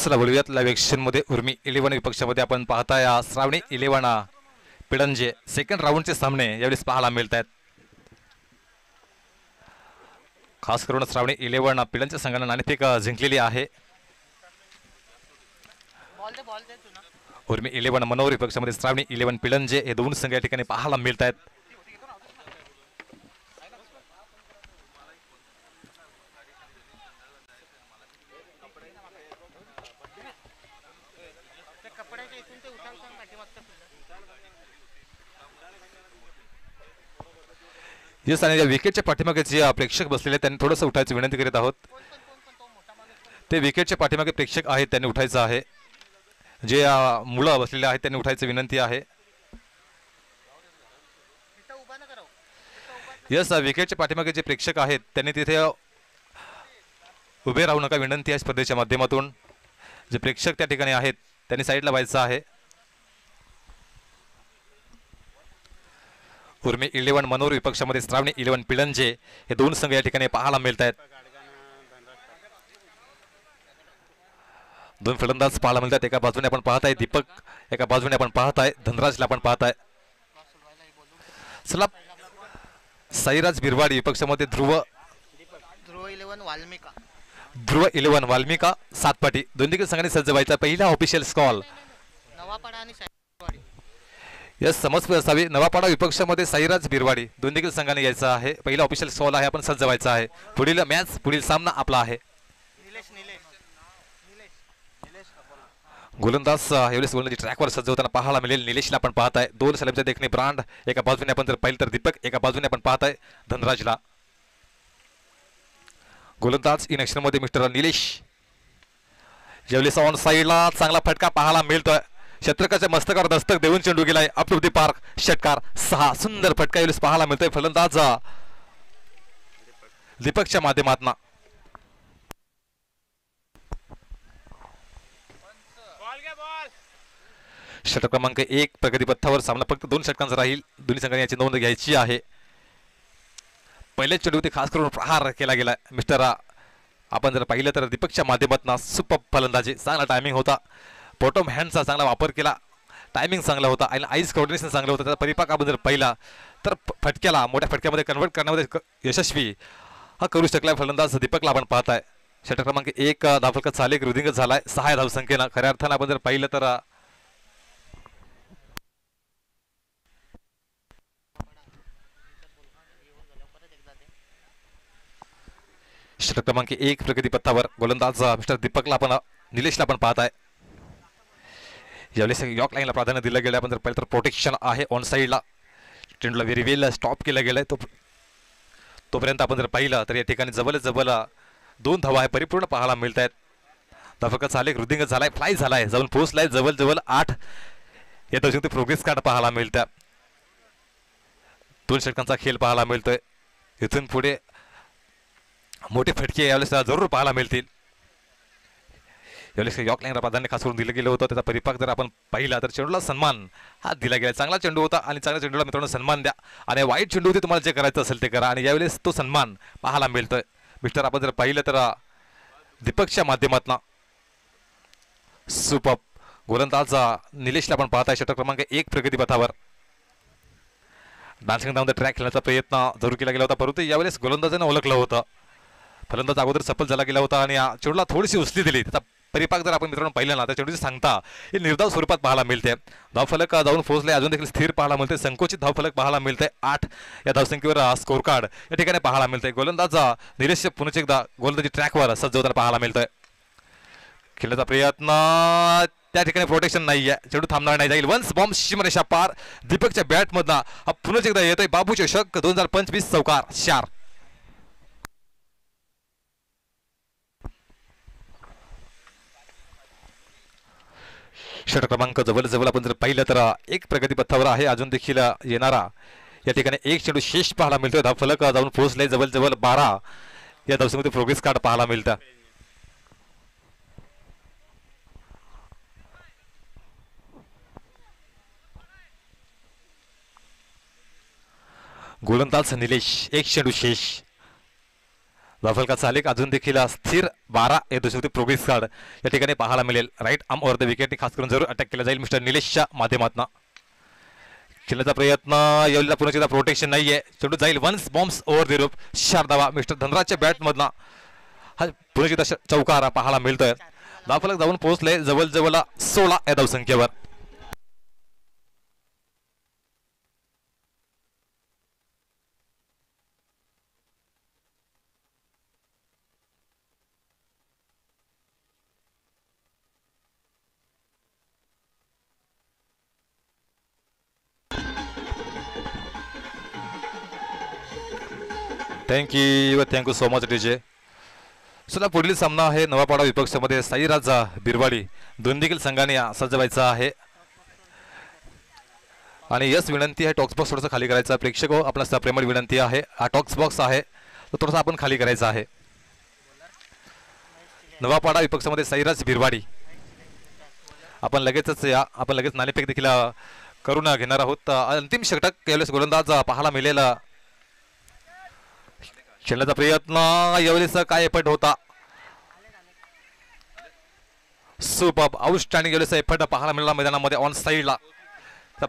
चला बोलूयात लाईव्ह ॲक्शनमध्ये उर्मी 11 विपक्षामध्ये आपण पाहताय श्रावणी 11 पिळंजे सेकंड राऊंडचे सामने यावेळेस पाहायला मिळत आहेत. खास करून श्रावणी 11 पिळंजे संघाने नाणेफेक जिंकलेली आहे. उर्मी 11 मनोहर विपक्षामध्ये श्रावणी 11 पिळंजे हे दोन संघ या ठिकाणी पाहायला मिळत आहेत. येस आणि विकेटच्या पाठीमागे जे प्रेक्षक बसलेले त्यांनी थोडंसं उठायची विनंती करीत आहोत. ते विकेटच्या पाठीमागे प्रेक्षक आहेत त्यांनी उठायचं आहे. जे मुलं बसलेले आहेत त्यांनी उठायची विनंती आहे. येस विकेटच्या पाठीमागे जे प्रेक्षक आहेत त्यांनी तिथे उभे राहू नका विनंती आहे स्पर्धेच्या माध्यमातून. जे प्रेक्षक त्या ठिकाणी आहेत त्यांनी साईडला व्हायचं आहे. उर्मी 11 मनोहर विपक्षामध्ये श्रावणी 11 पिळंजे हे दोन संघ या ठिकाणी पाहायला मिळत आहेत. दोन फलंदाज पाहायला मिळतात. एका बाजूने आपण पाहताय दीपक, एका बाजूने आपण पाहताय धनराजला आपण पाहताय. चला साईराज बिरवाडी विपक्षामध्ये ध्रुव 11 वाल्मिका सातपाटी दोन देखील संघाने सज्ज व्हायचा. पहिला ऑफिशियल स्कॉल यस समज असावी. नवापाडा विपक्षामध्ये साईराज बिरवाडी दोन देखील संघाने यायचं आहे. पहिला ऑफिशियल स्कॉल आहे आपण सज्ज व्हायचा आहे. पुढील मॅच पुढील सामना आपला आहे. गोलंदाज एवढेच गोलंदाजी ट्रॅकवर सज्ज होताना पाहायला मिळेल. निलेशला आपण पाहताय. दोन सलामीचे देखणे ब्रांड एका बाजूने आपण जर पाहिलं तर दीपक, एका बाजूने आपण पाहताय धनराजला. गोलंदाज इन ॲक्शन मध्ये मिस्टर निलेश. जेवलेस ऑन साईडला चांगला फटका पाहायला मिळतोय. शत्रकाच्या मस्तकावर दस्तक देऊन चेंडू गेलाय अप टू दी पार्क. षटकार 6 सुंदर फटका एवढेच पाहायला मिळतोय फलंदाज दीपकच्या माध्यमातून. षटक क्रमांक 1 प्रगतीपथावर सामना फक्त 2 षटकांचा राहील. दोन्ही संघांनी याची नोंद घ्यायची आहे. पहिल्याच चेंडूवरती खास करून प्रहार केला गेला मिस्टर. आपण जर पाहिलं तर दीपकच्या माध्यमातून सुपर फलंदाजी चांगला टायमिंग होता. बॉटम हँडचा चांगला वापर केला. टायमिंग चांगला होता आणि आईस कोऑर्डिनेशन चांगलं होतं. त्याचा परिपाक आपण जर पाहिला तर फटक्याला मोठ्या फटक्यामध्ये कन्वर्ट करण्यामध्ये यशस्वी हा करू शकला फलंदाज दीपकला आपण पाहताय. षटक क्रमांक 1 धावफलका चाले रुदिंग झालाय 6 धावसंख्येनं. खऱ्या अर्थानं आपण जर पाहिलं तर षटक क्रमांक 1 प्रगतीपथावर गोलंदाज मिस्टर दीपकला आपण निलेशला आपण पाहताय. यावेळेस यॉर्क लाईनला प्राधान्य दिलं गेलं. आपण जर पाहिलं तर प्रोटेक्शन आहे ऑन साईडला. चेंडूला व्हेरी वेल स्टॉप केलं गेलंय. तोपर्यंत आपण जर पाहिलं तर या ठिकाणी जवळ 2 धावा आहे परिपूर्ण पाहायला मिळत आहेत. धावफलका चाले रुदिंग झालाय, फ्लाय झालाय, जाऊन पोहोचलाय जवळ 8 या दशक प्रोग्रेस कार्ड पाहायला मिळतं. 2 षटकांचा खेळ पाहायला मिळतोय. इथून पुढे मोठे फटके यावेळेस जरूर पाहायला मिळतील. यावेळेस यॉर्क लाईनला प्राधान्य खास करून दिलं गेलं होतं. त्याचा परिपाक जर आपण पाहिला तर चेंडूला सन्मान हा दिला गेला. चांगला चेंडू होता आणि चांगल्या चेंडूला मित्रांनो सन्मान द्या. आणि वाईट चेंडू होती तुम्हाला जे करायचं असेल ते करा. आणि यावेळेस तो सन्मान पाहायला मिळतोय मिस्टर. आपण जर पाहिलं तर दीपकच्या माध्यमातून सुपर गोलंदाज निलेशला आपण पाहताय. षटक क्रमांक 1 प्रगतीपथावर डान्सिंग डाऊन द ट्रॅक खेळण्याचा प्रयत्न जरूर केला गेला होता, परंतु यावेळेस गोलंदाजाने ओळखलं होतं. फलंदाज अगोदर सफल झाला गेला होता आणि चेंडूला थोडीशी उचली दिली. त्याचा परिपाक जर आपण मित्रांनो पाहिलं ना तर चेंडूची सांगता हे निर्धाव स्वरूपात पाहायला मिळते. धावफलक जाऊन पोहोचले, अजून देखील स्थिर पाहायला मिळते. संकोचित धावफलक पाहायला मिळते. 8 या धावसंख्येवर स्कोर कार्ड या ठिकाणी पाहायला मिळते. गोलंदाज निलेश पुन्हा एकदा गोलंदाजी ट्रॅकवर सज्ज होताना पाहायला मिळतोय. खेळण्याचा प्रयत्न त्या ठिकाणी प्रोटेक्शन नाहीये. चेंडू थांबणार नाही. जाईल वन्स बॉम्ब सीमारेषा पार. दीपकच्या बॅटमधनं हा पुन्हा एकदा येतोय बाबू चषक 2025 चौकार 4. षटक क्रमांक जवळ आपण जर पाहिलं तर 1 प्रगतीपथावर आहे. अजून देखील येणारा या ठिकाणी 1 चेंडू शेष पाहायला मिळतोय. धावफलक जाऊन पोहोचले जवळ 12 या धावसंख्येमध्ये प्रोग्रेस कार्ड पाहायला मिळतं. गोलंदाज निलेश 1 चेंडू शेष. धावफलका चालिक अजून देखील स्थिर 12 या दुसरी प्रोग्रेस कार्ड या ठिकाणी पाहायला मिळेल. Right arm over the wicket खास करून जरूर अटॅक केला जाईल मिस्टर निलेशच्या माध्यमातून. खेळण्याचा प्रयत्न यावेळेला पुन्हा एकदा प्रोटेक्शन नाहीये. चेंडू जाईल वन्स बॉम्ब्स ओव्हर द रूप. 4 धावा मिस्टर धनराजच्या बॅटमधला हा पुन्हा एकदा चौकार पाहायला मिळतोय. धावफलक जाऊन पोहोचले जवळ 16 या धावसंख्येवर. Thank you so much DJ. चला पुढील सामना आहे नवापाडा विपक्षामध्ये साईराज बिरवाडी दोन देखील संघाने सज्ज व्हायचा आहे. आणि यस विनंती आहे टॉक्स बॉक्स थोडासा खाली करायचा. प्रेक्षक हो आपला प्रेमळ विनंती आहे. हा टॉक्स बॉक्स आहे तो थोडासा आपण खाली करायचा आहे. नवापाडा विपक्षामध्ये साईराज बिरवाडी आपण लगेच नाणेफेक देखील करून घेणार आहोत. अंतिम षटक यावेळेस गोलंदाज पाहायला मिळेल. खेळण्याचा प्रयत्न यावेळेस काय एफर्ट होता. सुपर आउटस्टँडिंग यावेळेस एफर्ट पाहायला मिळाला मैदानामध्ये ऑन साईडला.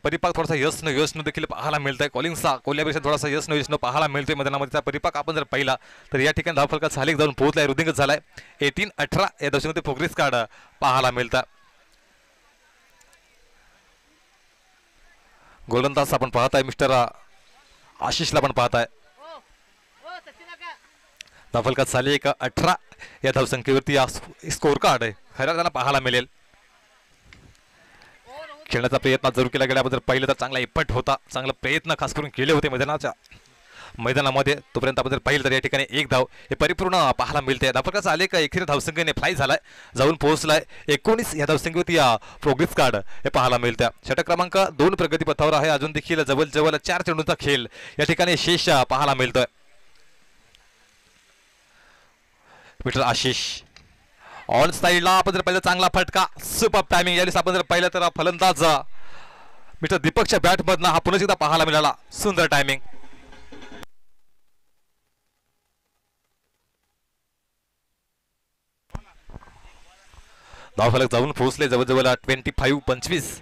परिपाक थोडासा यश देखील पाहायला मिळतंय. कॉलिंगचा कोल्यापेक्षा थोडासा यश पाहायला मिळतोय मैदानामध्ये. त्या परिपाक आपण जर पाहिला तर या ठिकाणी धावफलका खाली जाऊन पोहोचलाय. रुदिंगच झालाय. 18 या दशेमध्ये प्रोग्रेस कार्ड पाहायला मिळतं. गोलंदाज आपण पाहताय मिस्टर आशिषला पण पाहताय. धावफलका झाली 18 या धावसंख्येवरती स्कोर कार्ड आहे खऱ्या त्यांना पाहायला मिळेल. खेळण्याचा प्रयत्न जरूर केला गेल्याबद्दल पाहिलं तर चांगला एफर्ट होता. चांगला प्रयत्न खास करून केले होते मैदानामध्ये. तोपर्यंत आपण जर पाहिलं तर या ठिकाणी एक धाव हे परिपूर्ण पाहायला मिळते. धावफलकाचा आलेख एकेरी धावसंख्येने फ्लाय झालाय जाऊन पोहोचलाय. 19 या धावसंख्येवरती प्रोग्रेस कार्ड हे पाहायला मिळतं. षटक क्रमांक 2 प्रगतीपथावर आहे. अजून देखील जवळ 4 चेंडूंचा खेळ या ठिकाणी शेष पाहायला मिळतोय. मिस्टर आशिष ऑन साईडला आपण जर पाहिलं चांगला फटका सुपर टायमिंग. यावेळेस आपण जर पाहिलं तर फलंदाज मिस्टर दीपकच्या बॅट मधनं हा पुन्हा एकदा पाहायला मिळाला. सुंदर टायमिंग. धावफलक जाऊन पोहोचले जवळ 25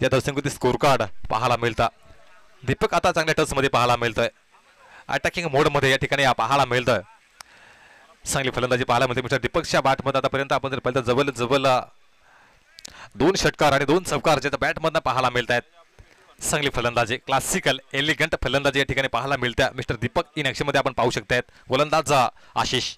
या धावसंख्येवरती स्कोर कार्ड पाहायला मिळतं. दीपक आता चांगल्या टच मध्ये पाहायला मिळतोय. अटॅकिंग मोड मध्ये या ठिकाणी पाहायला मिळतोय. चांगली फलंदाजी पाहायला मिळते मिस्टर दीपकच्या बॅटमध्ये. आतापर्यंत आपण जर पाहिलं जवळ 2 षटकार आणि 2 चौकार ज्याच्या बॅटमधनं पाहायला मिळत आहेत. चांगली फलंदाजी क्लासिकल एलिगंट फलंदाजी या ठिकाणी पाहायला मिळते. मिस्टर दीपक इन ॲक्शन मध्ये आपण पाहू शकतायत. गोलंदाज आशिष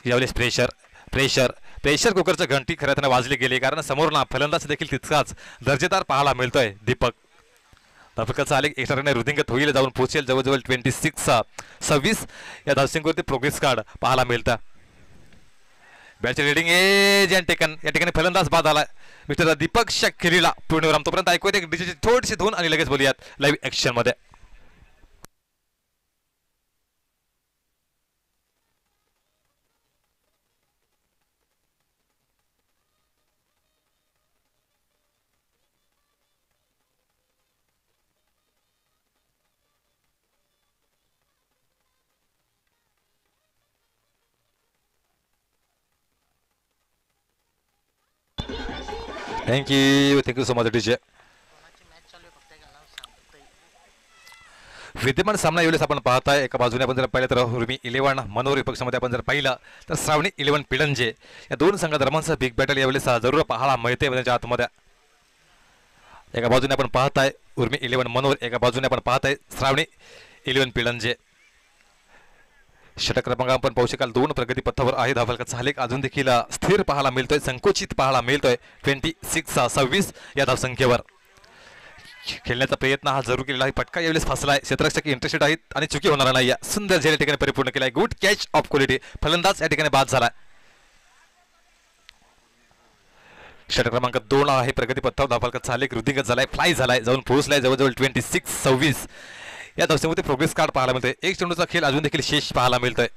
यावेळेस प्रेशर कुकरचं घंटी खऱ्या त्यांना वाजली गेली कारण समोर फलंदाज देखील तितकाच दर्जेदार पाहायला मिळतोय. दीपक धावफलकाचा आलेख एक्स्ट्राने रुदिंगत होईल जाऊन पोहोचेल जवळ 26 या धावसंख्येवरती प्रोग्रेस कार्ड पाहायला मिळतं. बॅटची रेडिंग या ठिकाणी फलंदाज बाद आलाय मिस्टर दीपक खेळीला पूर्णविराम. तोपर्यंत ऐकूयात एक डीजेची थोडीशी धून आणि लगेच बोलूयात लाईव्ह ऍक्शन मध्ये. Thank you so much DJ. विद्यमान सामना यावेळेस आपण पाहताय. एका बाजूने आपण जर पाहिलं तर उर्मी 11 मनोर विपक्षामध्ये आपण जर पाहिलं तर श्रावणी 11 पिळंजे या दोन संघादरम्यानचा बिग बॅटल यावेळेस जरूर पाहायला मिळते त्यांच्या आतमध्ये. एका बाजूने आपण पाहताय उर्मी 11 मनोर, एका बाजूने आपण पाहताय श्रावणी 11 पिळंजे. षटक क्रमांक आपण पाहू शकाल 2 प्रगती पथावर आहे. धावफलकाचा आलेख अजून देखील स्थिर पाहायला मिळतोय, संकोचित पाहायला मिळतोय. 26 या धावसंख्येवर खेळण्याचा प्रयत्न हा जरूर केलेला आहे. पटका यावेळेस फसलाय, क्षेत्ररक्षक इंटरेस्टेड आहेत आणि चुकी होणार नाही. सुंदर झेल ठिकाणी परिपूर्ण केलाय. Good catch of quality. फलंदाज या ठिकाणी बाद झालाय. षटक क्रमांक 2 आहे प्रगती पथावर. धावफलकाचा आलेख रुद्धिंगत झालाय, फ्लाय झालाय, जाऊन पोहोचलाय जवळजवळ 26 या धावसंख्येमध्ये प्रोग्रेस कार्ड पाहायला मिळतोय. एक चेंडूचा खेळ अजून देखील शेष पाहायला मिळतोय.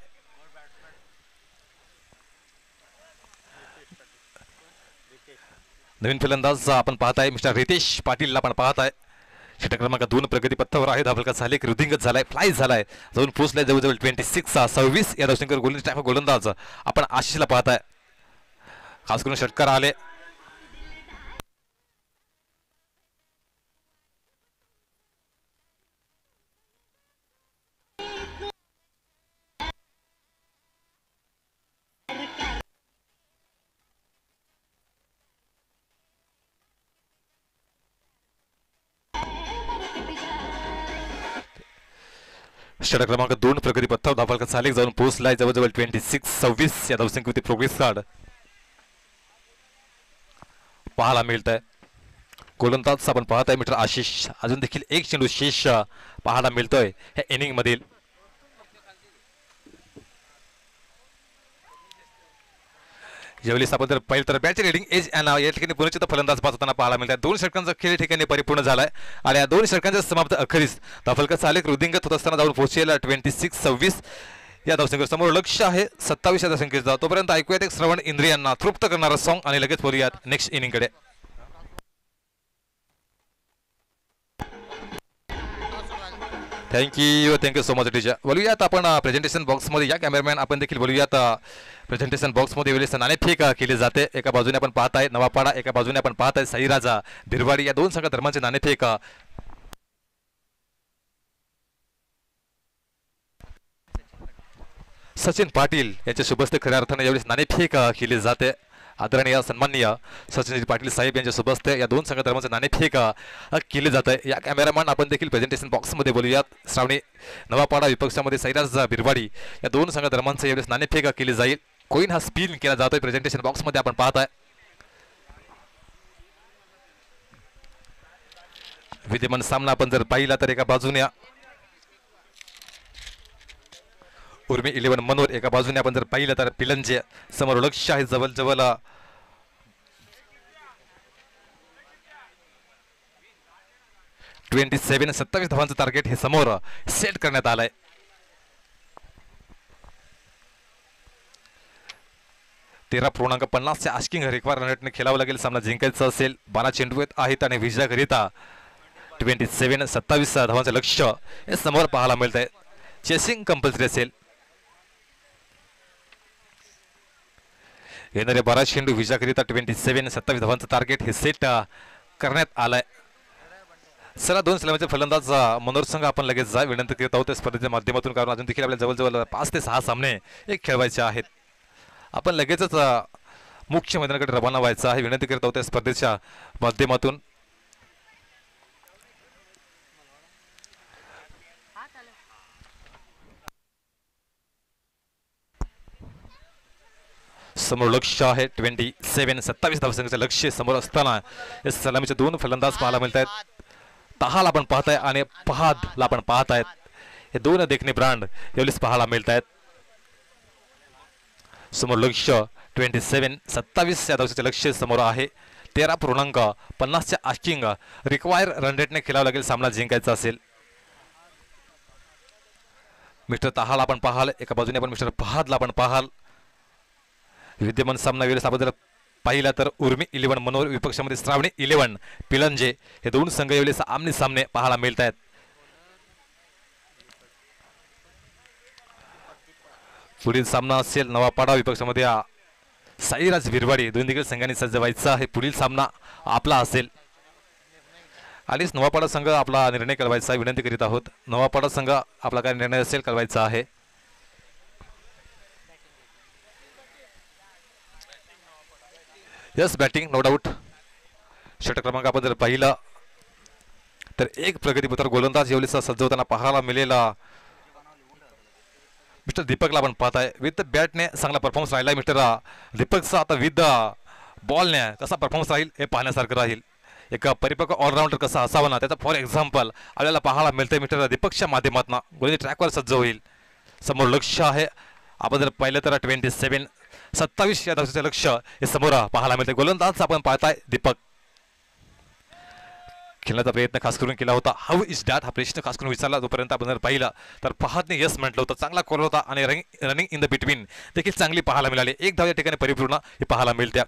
नवीन फलंदाज आपण पाहताय मिस्टर रितेश पाटील आपण पाहताय. षटक क्रमांक 2 प्रगती पथावर आहे. धावफलका झाले, रुधिंगत झालाय, फ्लाय झालाय, जाऊन पोहोचलाय जवळजवळ 26 या धावसंख्येवर गोलंदाज आपण आशिषला पाहताय. खास करून षटकार आले. षटक क्रमांक 2 प्रगती पथावर धावफलका झाले, जाऊन पोहोचलाय जवळजवळ 26 या धावसंख्येवरती प्रोग्रेस कार्ड पाहायला मिळत आहे. गोलंदाज आपण पाहताय मित्र आशिष. अजून देखील एक चेंडू शेष पाहायला मिळतोय ह्या इनिंग मधील. यावेळेस आपण जर पाहिलं तर बॅटची रेडिंग एज या ठिकाणी पुनश्चित फलंदाज पास होताना पाहायला मिळतात. 2 षटकांचा खेळ ठिकाणी परिपूर्ण झालाय आणि या 2 षटकांच्या समाप्त अखेरीस धावफलका झाले, रुधिंगत होत असताना जाऊन पोहोचलेला 26 या धावसंख्येवर समोर लक्ष आहे 27 या धावसंख्येचा. तोपर्यंत ऐकूयात एक श्रवण इंद्रियांना तृप्त करणारा सॉंग आणि लगेच बोलूयात नेक्स्ट इनिंग कडे. Thank you so much teacher. बोलूयात आपण प्रेझेंटेशन बॉक्समध्ये या कॅमेरामॅन आपण देखील बोलूयात. प्रेझेंटेशन बॉक्समध्ये वेळेस नाणेफेक केली जाते. एका बाजूने आपण पाहताय नवापाडा, एका बाजूने आपण पाहताय साईराजा भिरवाडी. या 2 संघ धर्मांचे नाणेफेक सचिन पाटील यांच्या शुभस्ते खऱ्या अर्थाने यावेळेस नाणेफेक केली जाते. आदरणीय सन्माननीय सचिन पाटील साहेब यांच्या शुभस्ते या 2 संघ धर्मांचे नाणेफेक केले जात आहे. या कॅमेरामॅन आपण देखील प्रेझेंटेशन बॉक्समध्ये बोलूयात. श्रावणी नवापाडा विपक्षामध्ये साईराज भिरवाडी या 2 संघ धर्मांचे यावेळेस नाणेफेक केली जाईल. कोईन हा स्पिन केला जातोय प्रेझेंटेशन बॉक्समध्ये आपण पाहताय. विद्यमान सामना आपण जर पाहिला तर एका बाजूने उर्मी 11 मनोर, एका बाजूने आपण जर पाहिलं तर पिलंजे. समोर लक्ष आहे जवळ 27 धावांचं टार्गेट हे समोर सेट करण्यात आलंय. तेरा 13.50 आस्किंग रिक्वायर रनरेटने खेळावं लागेल सामना जिंकायचा असेल. 12 चेंडू आहेत आणि विजयाकरिता 27 धावांचं लक्ष हे समोर पाहायला मिळत आहे. चेसिंग कंपल्सरी असेल. येणारे 12 चेंडू विजयाकरिता 27 धावांचं टार्गेट हे सेट करण्यात आलंय. सरा 2 सलामीचे फलंदाज मनोर संघ आपण लगेच जा विनंती करत आहोत स्पर्धेच्या माध्यमातून, कारण अजून देखील आपल्या जवळजवळ 5 ते 6 सामने खेळवायचे आहेत. आपण लगेचच मुख्य मैदानाकडे रवाना व्हायचं आहे. विनंती करत आहोत स्पर्धेच्या माध्यमातून. समोर लक्ष आहे 27 धावसंख्येचं लक्ष समोर असताना सलामीचे 2 फलंदाज पाहायला मिळत आहेत. तहाला आपण पाहताय आणि फहादला आपण पाहतायत. हे 2 देखणे ब्रांड यावेळेस पाहायला मिळत आहेत. समोर लक्ष 27 या धावसंख्येचे लक्ष समोर आहे. 13.50 आस्किंग रिक्वायर रन रेटने खेळावं लागेल सामना जिंकायचा असेल. मिस्टर तहाला आपण पाहाल, एका बाजूने आपण मिस्टर फहादला आपण पाहाल. विद्यमान सामना वेळेस आपण जर पाहिला तर उर्मी 11 मनोर विपक्षामध्ये श्रावणी 11 पिलंजे हे 2 संघ यावेळेस आमने सामने पाहायला मिळत आहेत. पुढील सामना असेल नवापाडा विपक्षामध्ये साईराज भिरवाडी. 2 देखील संघांनी सज्ज व्हायचं आहे. पुढील सामना आपला असेल आणि नवापाडा संघ आपला निर्णय कळवायचा आहे. विनंती करीत आहोत नवापाडा संघ आपला काय निर्णय असेल कळवायचा आहे. Yes batting no doubt. षटक क्रमांक आपण जर पाहिला तर एक प्रगतीपत्र गोलंदाज यावेळेस सज्ज होताना पाहायला मिळेला मिस्टर दीपकला आपण पाहताय. विथ बॅटने चांगला परफॉर्मन्स राहिला मिस्टर दीपकचा. आता विथ बॉलने कसा परफॉर्मन्स राहील हे पाहण्यासारखं राहील. एक परिपक्व ऑलराऊंडर कसा असावा ना त्याचा फॉर एक्झाम्पल आपल्याला पाहायला मिळतंय मिस्टर दीपकच्या माध्यमातून. गोलंदाजी ट्रॅकवर सज्ज होईल. समोर लक्ष आहे आपण जर पाहिलं तर 27 या धावसंख्येचे लक्ष हे समोर पाहायला मिळते. गोलंदाज आपण पाहताय दीपक. खेळण्याचा प्रयत्न खास करून केला होता. हाऊ इज दॅट हा प्रश्न खास करून विचारला. जोपर्यंत आपण जर पाहिला तर फहादने यस म्हटलं होतं. चांगला कॉल होता आणि रनिंग इन द बिटवीन देखील चांगली पाहायला मिळाली. 1 धाव या ठिकाणी परिपूर्ण हे पाहायला मिळत्या.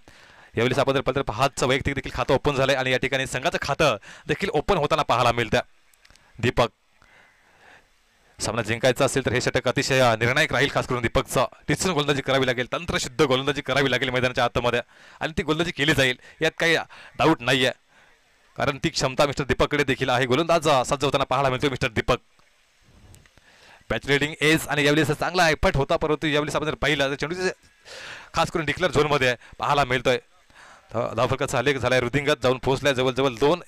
यावेळेस आपण जर पाहिलं तर पहातचं वैयक्तिक देखील खातं ओपन झालंय आणि या ठिकाणी संघाचं खातं देखील ओपन होताना पाहायला मिळतं. दीपक सामना जिंकायचा असेल तर हे षटक अतिशय निर्णायक राहील. खास करून दीपकचा टिचून गोलंदाजी करावी लागेल, तंत्रशुद्ध गोलंदाजी करावी लागेल मैदानाच्या आतमध्ये आणि ती गोलंदाजी केली जाईल यात काही डाऊट नाही आहे, कारण ती क्षमता मिस्टर दीपककडे देखील आहे. गोलंदाज सज्ज होताना पाहायला मिळतो mister Deepak. Patch reading edge आणि यावेळेस चांगला एफर्ट होता, परंतु यावेळेस आपण जर पाहिलं तर चेंडूचे खास करून डिक्लेअर झोनमध्ये पाहायला मिळतोय. धावफलकाचा आलेख झालाय, रुदिंगत जाऊन पोहोचलाय, जवळजवळ 2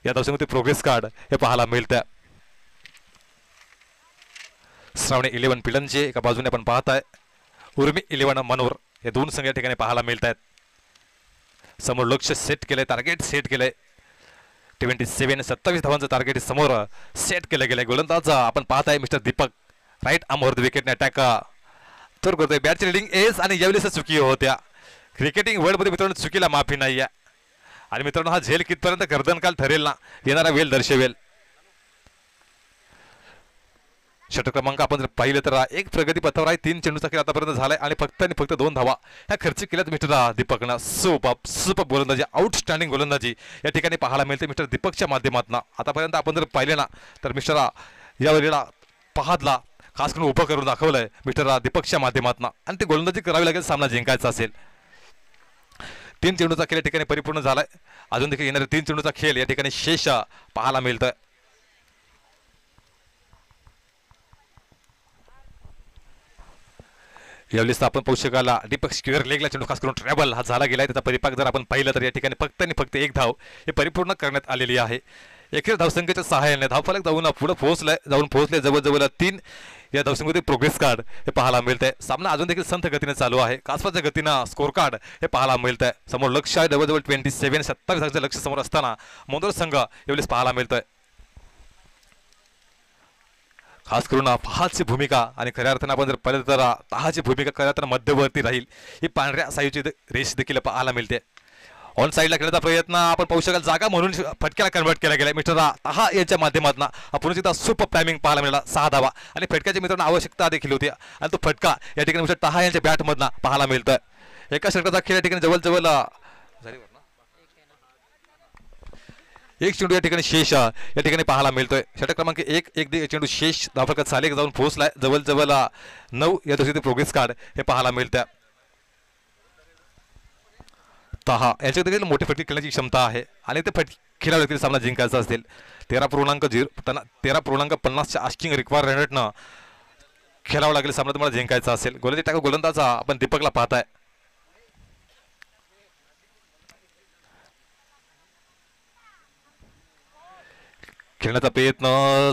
या धावसंख्येमध्ये प्रोग्रेस कार्ड हे पाहायला मिळतं. श्रावणी 11 पिलंचे एका बाजूने आपण पाहताय, उर्मी 11 मनोर हे 2 संघ या ठिकाणी पाहायला मिळत आहेत. समोर लक्ष सेट केलंय, टार्गेट सेट केलंय. 27 धावांचं टार्गेट समोर सेट केलं गेलंय. गोलंदाज आपण पाहताय मिस्टर दीपक राईट आर्मवर विकेटने अटॅक तर करतोय. बॅट रिडिंग एस आणि यावेळेस चुकी होत्या. क्रिकेटिंग वर्ल्डमध्ये मित्रांनो चुकीला माफी नाही आहे आणि मित्रांनो हा झेल कितपर्यंत गर्दनकाल ठरेल ना येणारा वेळ दर्शवेल. षटक क्रमांक आपण जर पाहिलं तर एक प्रगती पथावर आहे. 3 चेंडूचा खेळ आतापर्यंत झालाय आणि फक्त 2 धावा ह्या खर्च केल्यात मिस्टर दीपकनं. सुपर गोलंदाजी, आउटस्टँडिंग गोलंदाजी या ठिकाणी पाहायला मिळते मिस्टर दीपकच्या माध्यमातून. आतापर्यंत आपण जर पाहिले ना तर मिस्टर यावेळेला पहादला खास करून उभं करून दाखवलंय मिस्टर दीपकच्या माध्यमातून आणि ती गोलंदाजी करावी लागेल सामना जिंकायचा असेल. 3 चेंडूचा खेळ या ठिकाणी परिपूर्ण झालाय. अजून देखील येणाऱ्या 3 चेंडूचा खेळ या ठिकाणी शेष पाहायला मिळतोय. यावेळेस आपण पाहू शकाला दीपक स्क्वेअर लेगला चेंडू खास करून ट्रॅव्हल हा झाला गेलाय. त्याचा परिपाक जर आपण पाहिलं तर या ठिकाणी फक्त 1 धाव हे परिपूर्ण करण्यात आलेली आहे. एकेर धावसंख्येच्या सहाय्याने धावफलक जाऊन पुढे पोहोचले जवळजवळ 3 या धावसंख्येमध्ये प्रोग्रेस कार्ड हे पाहायला मिळतंय. सामना अजून देखील संथ गतीने चालू आहे. कासवाच्या गतीनं स्कोर कार्ड हे पाहायला मिळतंय. समोर लक्ष आहे जवळजवळ 27 लक्ष समोर असताना मोंदोर संघ यावेळेस पाहायला मिळतोय. खास करून पहाची भूमिका आणि खऱ्या अर्थानं आपण जर पाहिलं तर तहाची भूमिका खऱ्या अर्थानं मध्यवर्ती राहील. ही पांढऱ्या साईची रेस देखील पाहायला मिळते. ऑन साईडला खेळण्याचा प्रयत्न आपण पाहू शकाल, जागा म्हणून फटक्याला कन्वर्ट केला गेला मिस्टर तहा यांच्या माध्यमातून. आपण एकदा सुपर टायमिंग पाहायला मिळाला 6 धावा आणि फटक्याच्या मित्रांना आवश्यकता देखील होती आणि तो फटका या ठिकाणी मिस्टर तहा यांच्या बॅटमधनं पाहायला मिळतोय. एका षटकाचा खेळ या ठिकाणी जवळजवळ 1 चेंडू या ठिकाणी शेष या ठिकाणी पाहायला मिळतोय. षटक क्रमांक 1 चेंडू शेष धावफलकात सालेक जाऊन पोहोचलाय. जवळजवळ 9 या दिवशी प्रोग्रेस कार्ड हे पाहायला मिळतं. तहा याच्या देखील मोठी फटके खेळण्याची क्षमता आहे आणि ते खेळाडू देखील सामना जिंकायचा असेल. 13.50च्या आस्किंग रिक्वायर रनरेटनं खेळावं लागेल सामना तुम्हाला जिंकायचा असेल. गोलंदाज आपण दीपकला पाहताय. खेळण्याचा प्रयत्न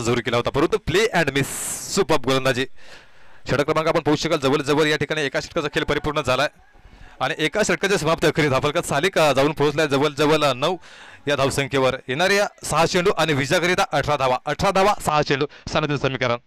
जोर केला होता परंतु प्ले अँड मिस. सुपर गोलंदाजी. षटक क्रमांक आपण पाहू शकाल जवळजवळ या ठिकाणी एका षटकाचा खेळ परिपूर्ण झालाय आणि एका षटकाच्या समाप्त अखेरी धावफलकात सालिक जाऊन पोहोचलाय जवळजवळ 9 या धावसंख्येवर. येणाऱ्या 6 चेंडू आणि विजयाकरिता 18 धावा 6 चेंडू सामन्यातील समीकरण.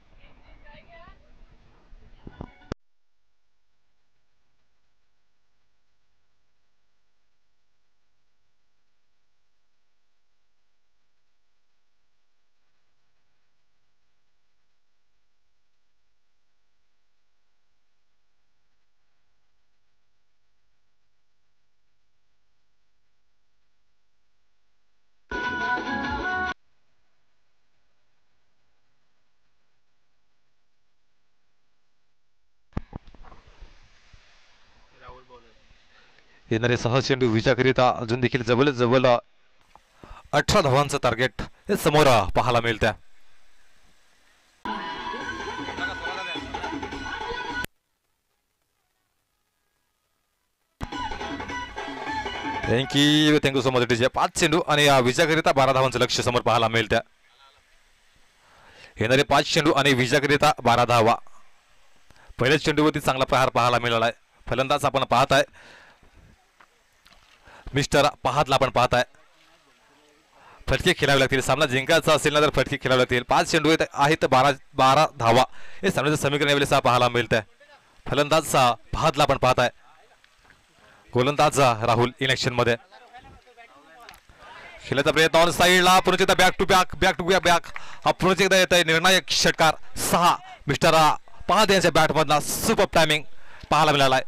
येणारे 6 चेंडू विजयाकरिता अजून देखील जवळजवळ 18 धावांचं टार्गेट हे समोर पाहायला मिळतं. Thank you so much. 5 चेंडू आणि विजयाकरिता 12 धावांचं लक्ष समोर पाहायला मिळतं. येणारे 5 चेंडू आणि विजयाकरिता 12 धावा. पहिल्याच चेंडूवरती चांगला प्रहार पाहायला मिळाला आहे. फलंदाज आपण पाहताय मिस्टर पहादला आपण पाहताय. फटके खेळावे लागतील सामना जिंकायचा असेल ना तर फटके खेळावे लागतील. 5 चेंडू आहेत 12 धावा हे सामन्याचं समीकरण यावेळेस पाहायला मिळतंय. फलंदाज पहादला आपण पाहताय. गोलंदाज राहुल इन ऍक्शन मध्ये. खेळाचा प्रयत्न ऑन साईडला पुन्हा एकदा बॅक टू बॅक हा पुन्हा एकदा येत आहे. निर्णायक षटकार 6 मिस्टर पहाद यांच्या बॅटमधला सुपर टायमिंग पाहायला मिळालाय.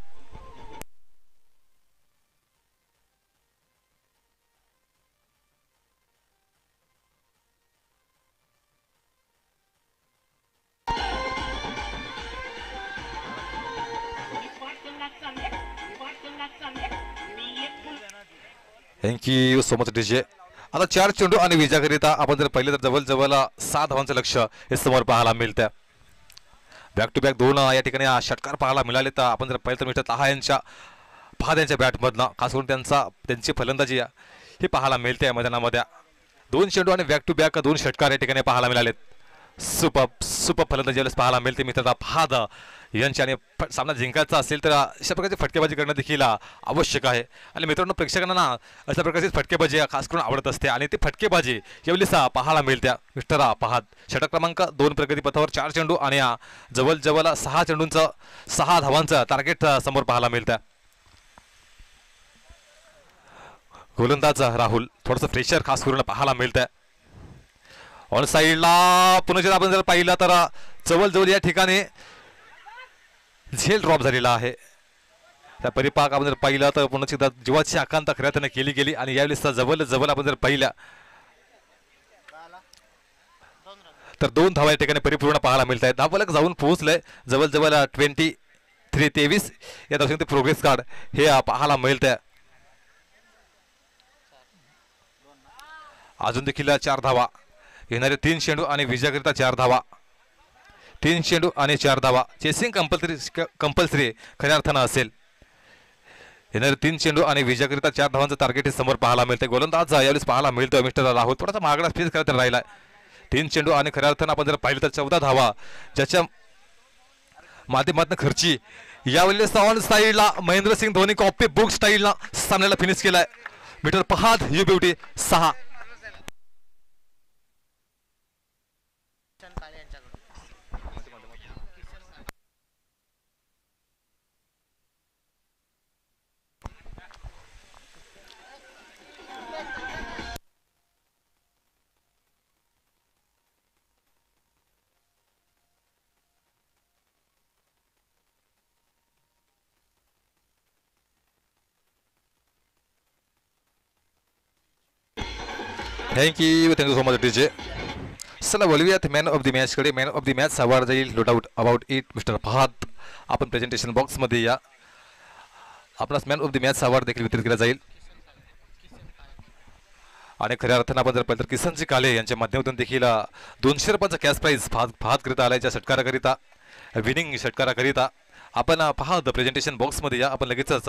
Thank you so much DJ. आता 4 चेंडू आणि विजयाकरिता आपण जर पाहिलं तर जवळ 6 धावांचं लक्ष हे समोर पाहायला मिळतं. बॅक टू बॅक 2 या ठिकाणी षटकार पाहायला मिळाले. तर आपण जर पाहिलं तर मिस्टर ताहा यांच्या फहाद यांच्या बॅटमधनं खास करून त्यांची फलंदाजी ही पाहायला मिळते या मैदानामध्ये. 2 चेंडू आणि बॅक टू बॅक 2 षटकार या ठिकाणी पाहायला मिळालेत. सुपर फलंदाजी वेळेस पाहायला मिळते मित्रांनो फहाद यांची. आणि सामना जिंकायचा असेल तर अशा प्रकारची फटकेबाजी करणं देखील आवश्यक आहे. आणि मित्रांनो प्रेक्षकांना अशा प्रकारची फटकेबाजी खास करून आवडत असते आणि ती फटकेबाजी यावेळेस पाहायला मिळत्या मिस्टर फहाद. षटक क्रमांक 2 प्रगतीपथावर 4 चेंडू आणि जवळ 6 चेंडूंचं 6 धावांचं टार्गेट समोर पाहायला मिळतं. गोलंदाज राहुल थोडंसं प्रेशर खास करून पाहायला मिळतंय. ऑन साईडला पुन्हा आपण जर पाहिलं तर जवळ या ठिकाणी झेल ड्रॉप झालेला आहे. त्या परिपाक आपण जर पाहिलं तर पुन्हा जीवाची आकांक्षा खऱ्या त्याने केली गेली. आणि यावेळेस जवळ आपण जर पाहिल्या तर 2 धावा या ठिकाणी परिपूर्ण पाहायला मिळत आहेत. धावफलक जाऊन पोहोचलंय जवळ 23 या दशकांचे प्रोग्रेस कार्ड हे पाहायला मिळतंय. अजून देखील 4 धावा येणारे 3 चेंडू आणि विजयाकरिता 4 धावा. 3 चेंडू आणि 4 धावा. चेसिंग कंपल्सरी खऱ्या अर्थानं असेल. येणारे 3 चेंडू आणि विजयाकरिता 4 धावांचं टार्गेट हे समोर पाहायला मिळते. गोलंदाज यावेळेस पाहायला मिळतोय मिस्टर राहुल थोडासा महागडा फेस करत राहिलाय. 3 चेंडू आणि खऱ्या अर्थानं आपण जर पाहिलं तर 14 धावा ज्याच्या माध्यमातून खर्ची यावेळेस ऑन साईडला महेंद्रसिंग धोनी कॉपी बुक स्टाईलला सामन्याला फिनिश केलाय. Mister Fahad you beauty 6. Thank you so much DJ. चला बोलूयात मॅन ऑफ द मॅच कडे. Man of the match award जाईल no doubt about it mister Fahad. आपण प्रेझेंटेशन बॉक्समध्ये या. आपणास man of the match award देखील वितरित केला जाईल. आणि खऱ्या अर्थानं आपण जर पाहिलं तर किसनजी काले यांच्या माध्यमातून देखील 200 रुपयांचा कॅश प्राईज फहाद करिता आल्याच्या षटकाराकरिता विनिंग षटकाराकरिता आपण फहाद प्रेझेंटेशन बॉक्समध्ये या. आपण लगेचच